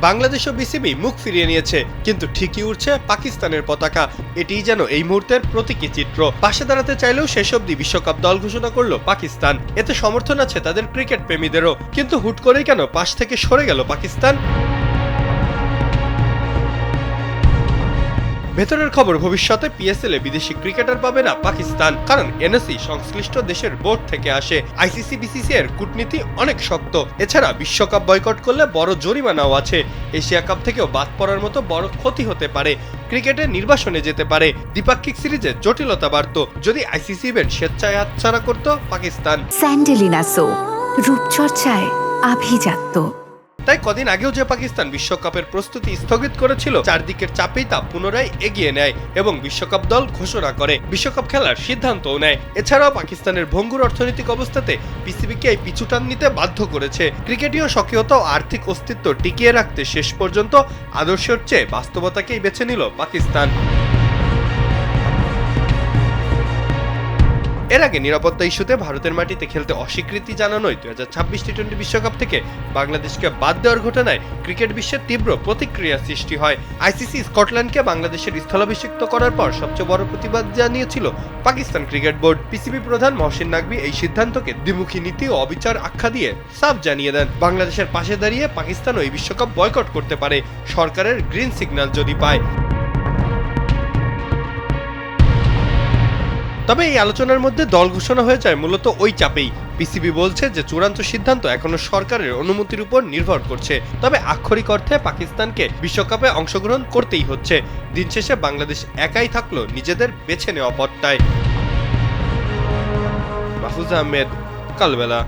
বাংলাদেশ ও BCB মুখ ফিরিয়ে নিয়েছে, কিন্তু ঠিকই উঠছে পাকিস্তানের পতাকা। এটিই যেন এই মুহূর্তের প্রতীকী চিত্র। পাশে দাঁড়াতে চাইলেও শেষ অবধি বিশ্বকাপ দল ঘোষণা করলো পাকিস্তান। এতে সমর্থন আছে তাদের ক্রিকেট প্রেমীদেরও। কিন্তু হুট করেই কেন পাশ থেকে সরে গেল পাকিস্তান? ভেতরের খবর, ভবিষ্যতে পিএসএল এ বিদেশি ক্রিকেটার পাবে না পাকিস্তান, কারণ এনএসি সংশ্লিষ্ট দেশের বোর্ড থেকে আসে। আইসিসি বিসিসি এর কূটনীতি অনেক শক্ত। এছাড়া বিশ্বকাপ বয়কট করলে বড় জরিমানাও আছে। এশিয়া কাপ থেকেও বাদ পড়ার মতো বড় ক্ষতি হতে পারে। ক্রিকেটের নির্বাসনে যেতে পারে। দ্বিপাক্ষিক সিরিজে জটিলতা বাড়ত যদি আইসিসি ইভেন্ট স্বেচ্ছায় হাতছাড়া করত পাকিস্তান। স্যান্ডেলিনা সো, রূপচর্চায় আভিজাত্য। তাই কদিন আগেও যে পাকিস্তান বিশ্বকাপের প্রস্তুতি স্থগিত করেছিল, চারদিকের চাপেই তা পুনরায় এগিয়ে নেয় এবং বিশ্বকাপ দল ঘোষণা করে, বিশ্বকাপ খেলার সিদ্ধান্তও নেয়। এছাড়াও পাকিস্তানের ভঙ্গুর অর্থনৈতিক অবস্থাতে পিসিবিকে এই পিছুটান নিতে বাধ্য করেছে। ক্রিকেটীয় স্বকীয়তা ও আর্থিক অস্তিত্ব টিকিয়ে রাখতে শেষ পর্যন্ত আদর্শের চেয়ে বাস্তবতাকেই বেছে নিল পাকিস্তান। এর আগে নিরাপত্তা ইস্যুতে ভারতের মাটিতে খেলতে অস্বীকৃতি জানানোয় 2026 টি-20 বিশ্বকাপ থেকে বাংলাদেশকে বাদ দেওয়ার ঘটনায় ক্রিকেট বিশ্বের তীব্র প্রতিক্রিয়া সৃষ্টি হয়। আইসিসি স্কটল্যান্ডকে বাংলাদেশের স্থলাভিষিক্ত করার পর সবচেয়ে বড় প্রতিবাদ জানিয়েছিল পাকিস্তান ক্রিকেট বোর্ড। পিসিবি প্রধান মহসিন নাকভি এই সিদ্ধান্তকে দ্বিমুখী নীতি ও অবিচার আখ্যা দিয়ে সাফ জানিয়ে দেন, বাংলাদেশের পাশে দাঁড়িয়ে পাকিস্তানও এই বিশ্বকাপ বয়কট করতে পারে সরকারের গ্রিন সিগন্যাল যদি পায়। তবে এই আলোচনার মধ্যে দল ঘোষণা হয়ে যায় মূলত ওই চাপেই। পিসিবি বলছে যে চূড়ান্ত সিদ্ধান্ত এখনো সরকারের অনুমতির উপর নির্ভর করছে। তবে আক্ষরিক অর্থে পাকিস্তানকে বিশ্বকাপে অংশগ্রহণ করতেই হচ্ছে। দিন শেষে বাংলাদেশ একাই থাকলো নিজেদের বেছে নেওয়া পথটায়। মাহফুজ আহমেদ, কালবেলা।